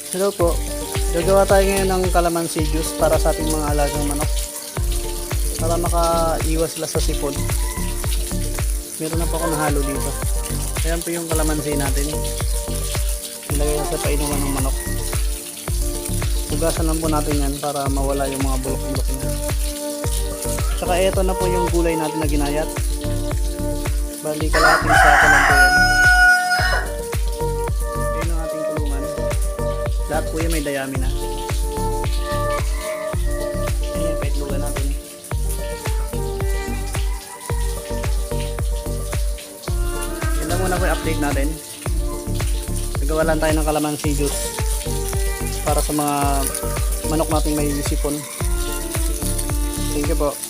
Hello po. Gagawa tayo ngayon ng calamansi juice para sa ating mga alagang manok. Para makaiwas sila sa sipon. Meron na po ako nahalo dito. Ayan po yung calamansi natin. Nilagay na sa painuman ng manok. Hugasan lang po natin yan para mawala yung mga bulok-bulok niya. Tsaka eto na po yung gulay natin na ginayat. Bali kalahating sako lang po yan. Ayan ang ating kulungan. Lahat po yan may dayami na. Ayan yung paitlugan natin. Yan lang muna po yung update natin. Nagawa lang tayo ng calamansi juice para sa mga manok nating may sipon. Thank you po.